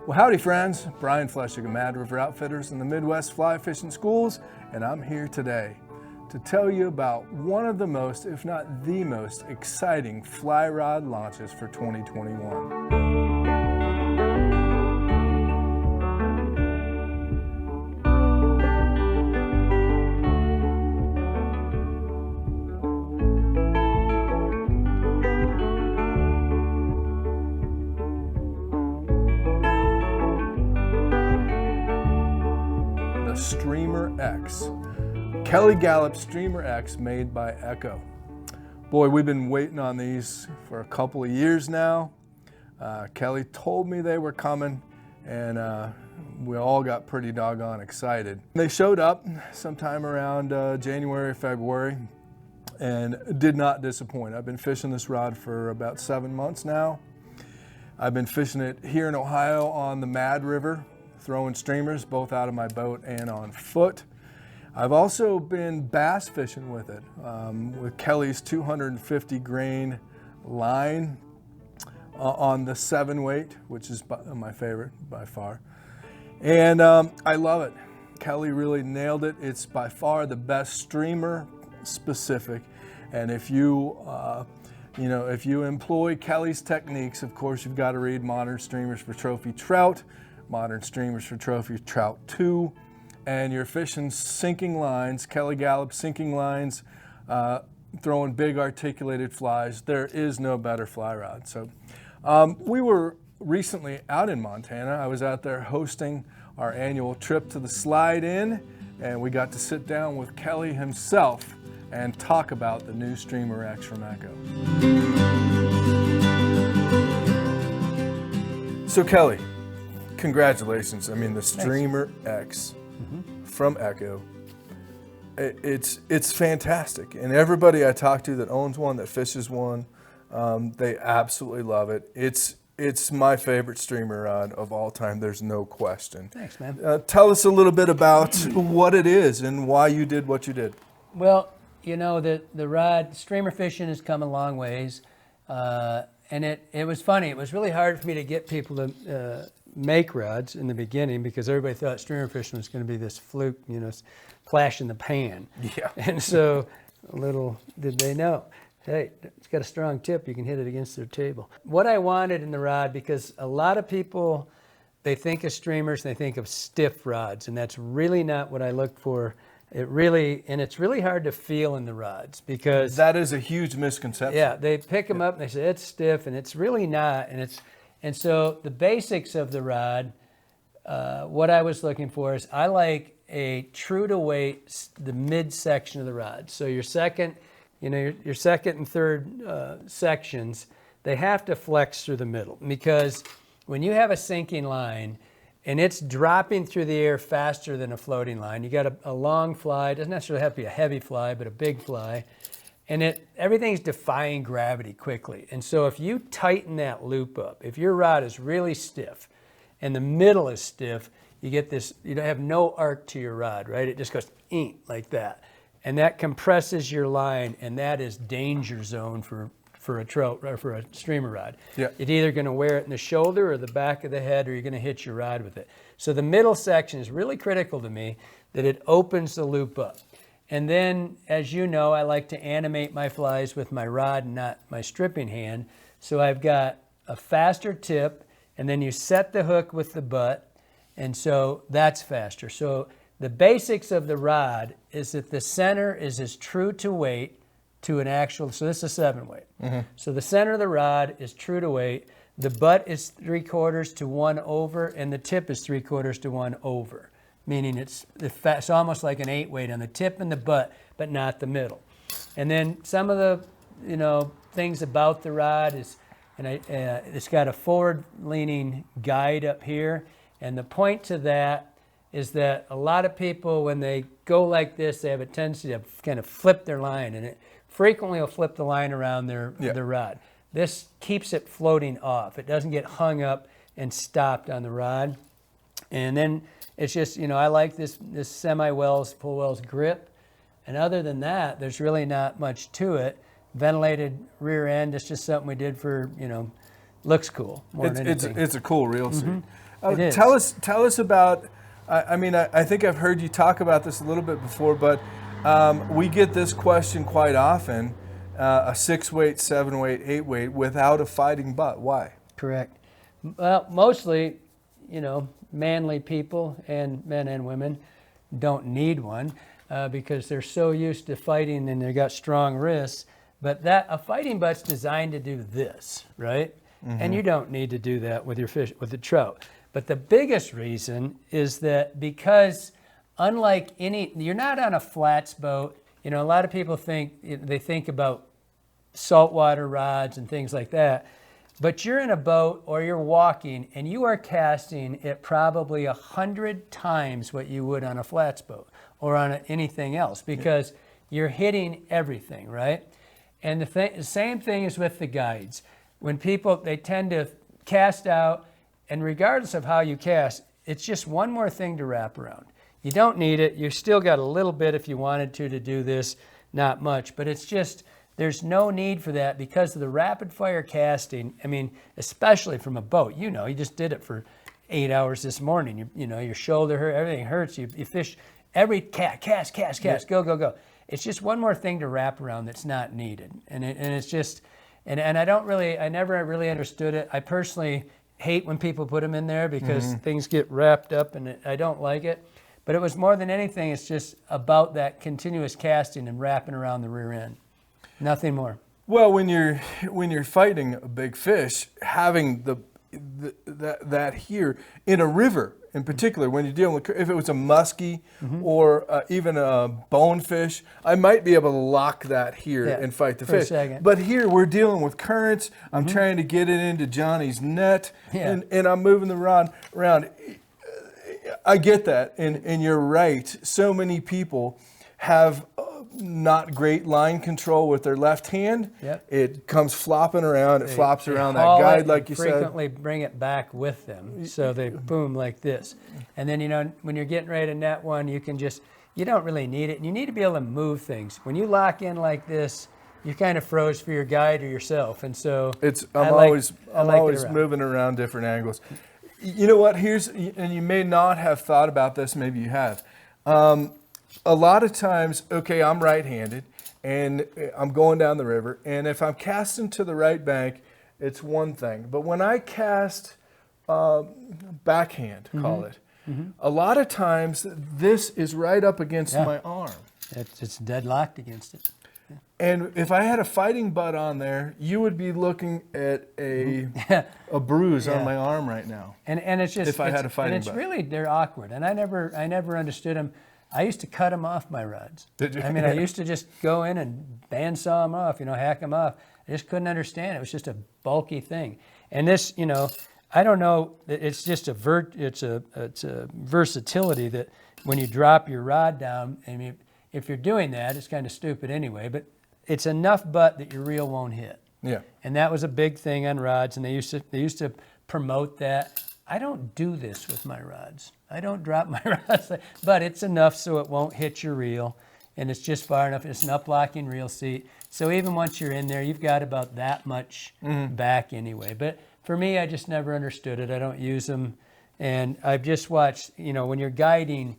Well, howdy friends, Brian Flechsig of Mad River Outfitters in the Midwest Fly Fishing Schools, and I'm here today to tell you about one of the most, if not the most, exciting fly rod launches for 2021. Streamer X. Kelly Galloup Streamer X made by Echo. Boy, we've been waiting on these for a couple of years now. Kelly told me they were coming, and we all got pretty doggone excited. They showed up sometime around January, February, and did not disappoint. I've been fishing this rod for about 7 months now. I've been fishing it here in Ohio on the Mad River, throwing streamers both out of my boat and on foot. I've also been bass fishing with it, with Kelly's 250 grain line on the 7-weight, which is my favorite by far. And I love it. Kelly really nailed it. It's by far the best streamer specific. And if you if you employ Kelly's techniques, of course, you've got to read Modern Streamers for Trophy Trout, Modern Streamers for Trophy Trout 2, and you're fishing sinking lines, Kelly Galloup sinking lines, throwing big articulated flies. There is no better fly rod. So we were recently out in Montana. I was out there hosting our annual trip to the Slide Inn, and we got to sit down with Kelly himself and talk about the new Streamer X from Echo. So Kelly, congratulations. I mean, the Streamer X from Echo, it's fantastic. And everybody I talk to that owns one, that fishes one, they absolutely love it. It's my favorite streamer rod of all time. There's no question. Thanks, man. Tell us a little bit about what it is and why you did what you did. Well, you know, the rod, streamer fishing has come a long ways. And it was funny. It was really hard for me to get people to make rods in the beginning because everybody thought streamer fishing was going to be this fluke, you know, flash in the pan. Yeah. And so little did they know, hey, it's got a strong tip, you can hit it against their table. What I wanted in the rod, because a lot of people, they think of streamers and they think of stiff rods, and that's really not what I look for. It's really hard to feel in the rods because that is a huge misconception. Yeah, they pick them up and they say it's stiff, and it's really not. And so the basics of the rod, what I was looking for is I like a true to weight, the midsection of the rod. So your second, your second and third sections, they have to flex through the middle, because when you have a sinking line and it's dropping through the air faster than a floating line, you got a long fly. It doesn't necessarily have to be a heavy fly, but a big fly. And everything's defying gravity quickly. And so if you tighten that loop up, if your rod is really stiff and the middle is stiff, you get this, you don't have no arc to your rod, right? It just goes like that. And that compresses your line, and that is danger zone for a trout or for a streamer rod. Yeah. You're either going to wear it in the shoulder or the back of the head, or you're going to hit your rod with it. So the middle section is really critical to me, that it opens the loop up. And then, as you know, I like to animate my flies with my rod and not my stripping hand. So I've got a faster tip, and then you set the hook with the butt, and so that's faster. So the basics of the rod is that the center is as true to weight to an actual, so this is a 7-weight. So the center of the rod is true to weight. The butt is 3/4 to 1 over, and the tip is 3/4 to 1 over. Meaning it's almost like an 8-weight on the tip and the butt, but not the middle. And then some of the things about the rod is, it's got a forward-leaning guide up here, and the point to that is that a lot of people, when they go like this, they have a tendency to kind of flip their line, and it frequently will flip the line around their rod. This keeps it floating off. It doesn't get hung up and stopped on the rod. And then it's just, I like this semi-wells, full wells grip. And other than that, there's really not much to it. Ventilated rear end, it's just something we did for, looks cool more than anything. It's a cool reel seat. It is. Tell us about. I mean, I think I've heard you talk about this a little bit before, but we get this question quite often: a 6-weight, 7-weight, 8-weight without a fighting butt. Why? Correct. Well, mostly, manly people and men and women don't need one because they're so used to fighting and they've got strong wrists. But a fighting butt's designed to do this, right? Mm-hmm. And you don't need to do that with your fish, with the trout. But the biggest reason is that because unlike you're not on a flats boat. A lot of people think about saltwater rods and things like that. But you're in a boat or you're walking and you are casting at probably 100 times what you would on a flats boat or on anything else because you're hitting everything, right? And the same thing is with the guides. When people, they tend to cast out, and regardless of how you cast, it's just one more thing to wrap around. You don't need it. You still got a little bit if you wanted to do this, not much, but it's just, there's no need for that because of the rapid fire casting. I mean, especially from a boat, you just did it for 8 hours this morning. Your shoulder hurt, everything hurts. You fish every cast, go. It's just one more thing to wrap around that's not needed. And it's just, and I never really understood it. I personally hate when people put them in there because things get wrapped up and I don't like it. But it was more than anything, it's just about that continuous casting and wrapping around the rear end. Nothing more. Well, when you're fighting a big fish, having that here in a river in particular, when you're dealing with, if it was a muskie or even a bonefish, I might be able to lock that here and fight the fish. But here we're dealing with currents. I'm trying to get it into Johnny's net, and I'm moving the rod around. I get that, and you're right. So many people have not great line control with their left hand. It comes flopping around. It flops around that guide, like you said. Frequently bring it back with them, so they boom like this. And then when you're getting ready to net one, you don't really need it. And you need to be able to move things. When you lock in like this, you kind of froze for your guide or yourself. And so I'm always moving around different angles. You know what? And you may not have thought about this. Maybe you have. A lot of times, okay, I'm right-handed, and I'm going down the river, and if I'm casting to the right bank, it's one thing. But when I cast backhand, call it, a lot of times this is right up against my arm. It's deadlocked against it. And if I had a fighting butt on there, you would be looking at a bruise on my arm right now. And it's just, if I had a fighting butt. And it's really, they're awkward. And I never understood them. I used to cut them off my rods. Did you? I mean, I used to just go in and bandsaw them off, hack them off. I just couldn't understand. It was just a bulky thing. And this, I don't know. It's just it's a versatility that when you drop your rod down, I mean, if you're doing that, it's kind of stupid anyway. But it's enough butt that your reel won't hit. Yeah. And that was a big thing on rods, and they used to promote that. I don't do this with my rods. I don't drop my rods, but it's enough so it won't hit your reel, and it's just far enough. It's an up-locking reel seat. So even once you're in there, you've got about that much back anyway. But for me, I just never understood it. I don't use them. And I've just watched, when you're guiding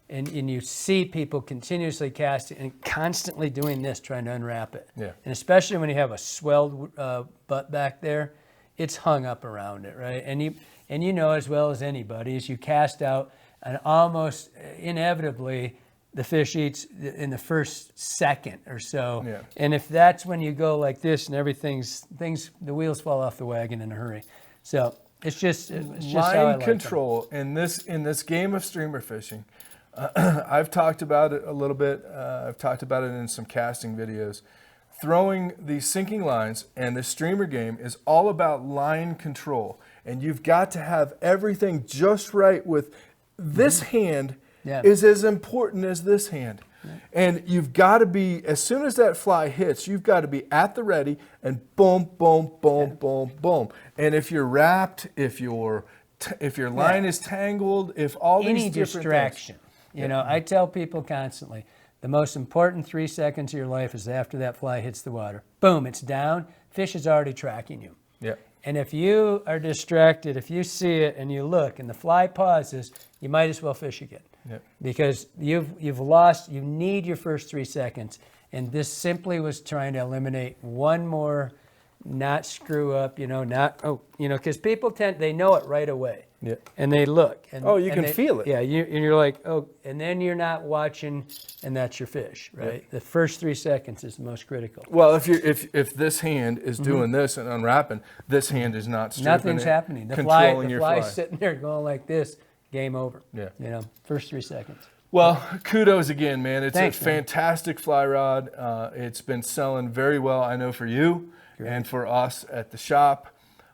and you see people continuously casting and constantly doing this, trying to unwrap it. Yeah. And especially when you have a swelled butt back there, it's hung up around it, right? And you know as well as anybody, as you cast out, and almost inevitably, the fish eats in the first second or so. Yeah. And if that's when you go like this and the wheels fall off the wagon in a hurry. So it's just line how I like control in this game of streamer fishing. I've talked about it a little bit. I've talked about it in some casting videos. Throwing these sinking lines and the streamer game is all about line control. And you've got to have everything just right with this hand is as important as this hand. Yeah. And you've got to be, as soon as that fly hits, you've got to be at the ready and boom, boom, boom, boom, boom. And if you're wrapped, if your line is tangled, if all any these different distraction. things. I tell people constantly, the most important 3 seconds of your life is after that fly hits the water. Boom, it's down. Fish is already tracking you. Yeah. And if you are distracted, if you see it and you look and the fly pauses, you might as well fish again. Yep. Because you've lost, you need your first 3 seconds. And this simply was trying to eliminate one more, not screw up, because people they know it right away. Yeah. And they look. And, you can feel it. Yeah, and you're like, oh, and then you're not watching, and that's your fish, right? Yep. The first 3 seconds is the most critical. Well, if this hand is doing this and unwrapping, this hand is not stripping. Nothing's happening. The fly's sitting there going like this, game over. Yeah. First 3 seconds. Well, kudos again, man. It's Thanks, a fantastic fly rod. It's been selling very well, I know, for you and for us at the shop.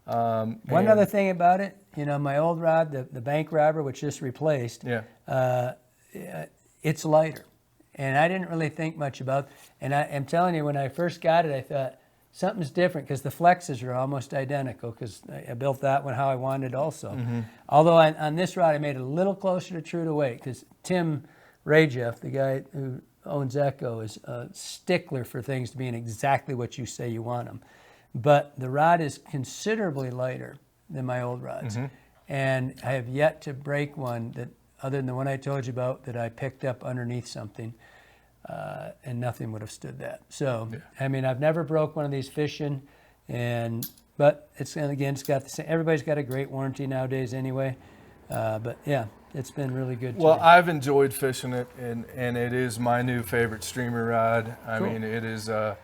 One other thing about it, my old rod, the bank robber, which just replaced, it's lighter. And I didn't really think much about it. And I'm telling you, when I first got it, I thought something's different because the Flexes are almost identical because I built that one how I wanted also. Mm-hmm. Although on this rod, I made it a little closer to true to weight because Tim Rajeff, the guy who owns Echo, is a stickler for things to be in exactly what you say you want them. But the rod is considerably lighter than my old rods. Mm-hmm. And I have yet to break one that, other than the one I told you about, that I picked up underneath something, and nothing would have stood that. So, I mean, I've never broke one of these fishing, but it's got the same. Everybody's got a great warranty nowadays anyway. But yeah, it's been really good. Well, I've enjoyed fishing it, and it is my new favorite streamer rod. I mean, it is a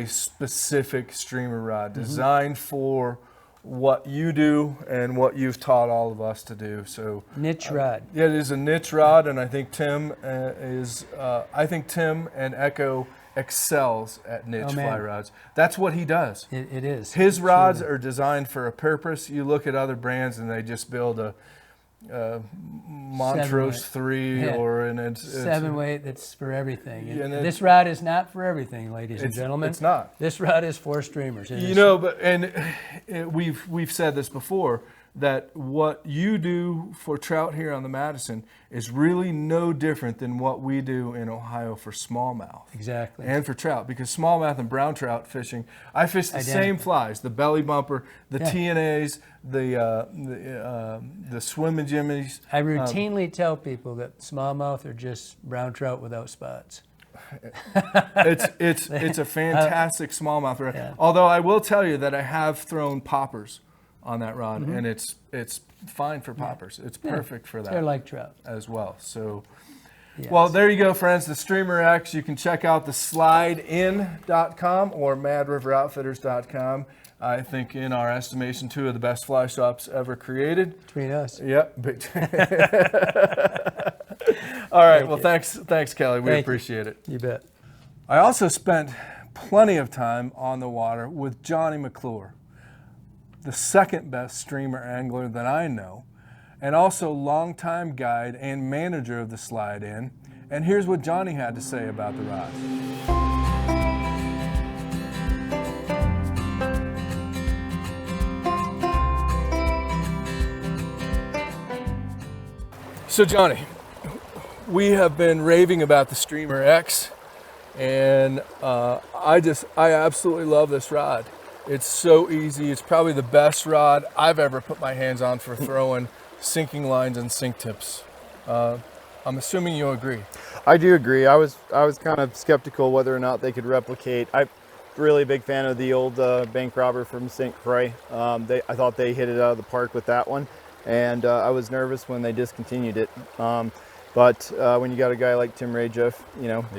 specific streamer rod designed for what you do and what you've taught all of us to do. So niche rod. Yeah, it is a niche rod, and I think Tim and Echo excels at niche fly rods. That's what he does. It is. His rods are designed for a purpose. You look at other brands and they just build a Montrose 3 or an 7-weight that's for everything. This rod is not for everything, ladies and gentlemen. It's not. This rod is for streamers. We've said this before, that what you do for trout here on the Madison is really no different than what we do in Ohio for smallmouth. Exactly. And for trout, because smallmouth and brown trout fishing, I fish the same flies, the belly bumper, the TNAs, the swim and jimmies. I routinely tell people that smallmouth are just brown trout without spots. It's a fantastic smallmouth rod. Yeah. Although I will tell you that I have thrown poppers on that rod, and it's fine for poppers. It's perfect for that. They're like trout as well. So, well, there you go, friends. The Streamer X. You can check out the slidein.com or madriveroutfitters.com. I think, in our estimation, 2 of the best fly shops ever created. Between us. Yep. All right. Well, thanks, Kelly. We appreciate it. You bet. I also spent plenty of time on the water with Johnny McClure, the second best streamer angler that I know, and also longtime guide and manager of the Slide In. And here's what Johnny had to say about the rod. So Johnny, we have been raving about the Streamer X, and I absolutely love this rod. It's so easy. It's probably the best rod I've ever put my hands on for throwing sinking lines and sink tips. I'm assuming you agree. I do agree. I was kind of skeptical whether or not they could replicate. I'm really a big fan of the old bank robber from St. Croix. I thought they hit it out of the park with that one, and I was nervous when they discontinued it. But when you got a guy like Tim Rajeff,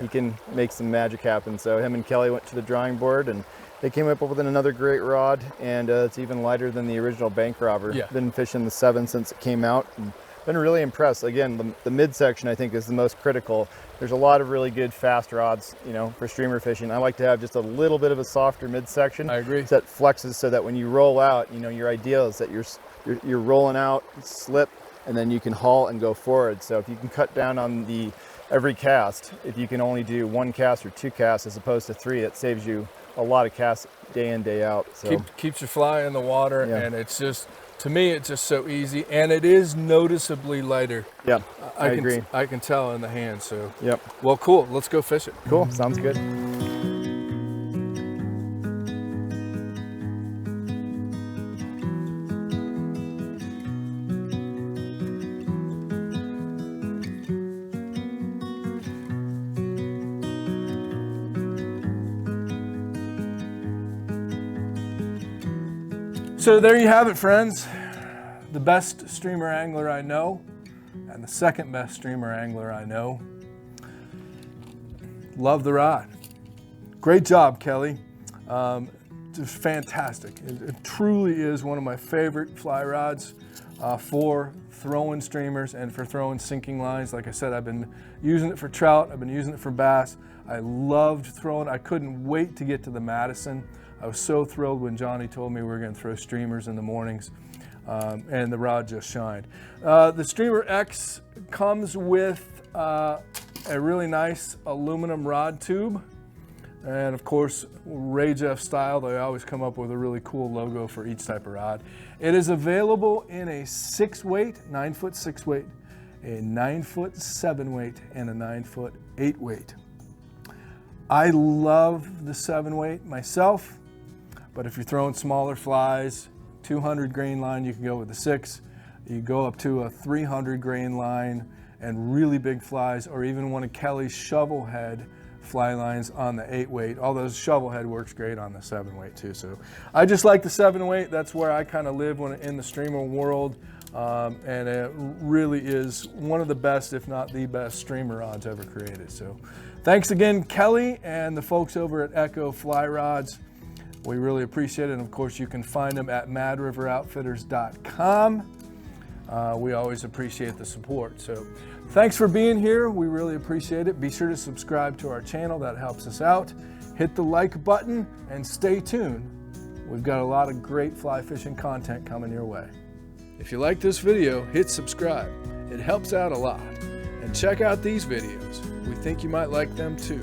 he can make some magic happen. So him and Kelly went to the drawing board, and they came up with another great rod, and it's even lighter than the original bank robber. Yeah. Been fishing the 7 since it came out, and been really impressed. Again, the midsection I think is the most critical. There's a lot of really good fast rods, for streamer fishing. I like to have just a little bit of a softer midsection. I agree. That flexes so that when you roll out, your idea is that you're rolling out, slip, and then you can haul and go forward. So if you can cut down on every cast, if you can only do 1 cast or 2 casts as opposed to 3, it saves you a lot of casts day in, day out. So keeps your fly in the water, and it's just, to me, it's just so easy, and it is noticeably lighter. Yeah, I agree. I can tell in the hand. So yep. Well, cool. Let's go fish it. Cool. Sounds good. So there you have it, friends. The best streamer angler I know, and the second best streamer angler I know. Love the rod. Great job, Kelly. Just fantastic. It truly is one of my favorite fly rods for throwing streamers and for throwing sinking lines. Like I said, I've been using it for trout. I've been using it for bass. I loved throwing. I couldn't wait to get to the Madison. I was so thrilled when Johnny told me we were going to throw streamers in the mornings, and the rod just shined. The Streamer X comes with a really nice aluminum rod tube. And of course, Ray Jeff style, they always come up with a really cool logo for each type of rod. It is available in a 6-weight, 9-foot 6-weight, a 9-foot 7-weight, and a 9-foot 8-weight. I love the 7-weight myself, but if you're throwing smaller flies, 200 grain line, you can go with the 6. You go up to a 300 grain line and really big flies, or even one of Kelly's shovel head fly lines on the 8-weight. Although shovel head works great on the 7-weight too. So I just like the 7-weight. That's where I kind of live when in the streamer world. And it really is one of the best, if not the best, streamer rods ever created. So thanks again, Kelly, and the folks over at Echo Fly Rods. We really appreciate it. And of course, you can find them at madriveroutfitters.com. We always appreciate the support. So thanks for being here. We really appreciate it. Be sure to subscribe to our channel. That helps us out. Hit the like button and stay tuned. We've got a lot of great fly fishing content coming your way. If you like this video, hit subscribe. It helps out a lot. And check out these videos. We think you might like them too.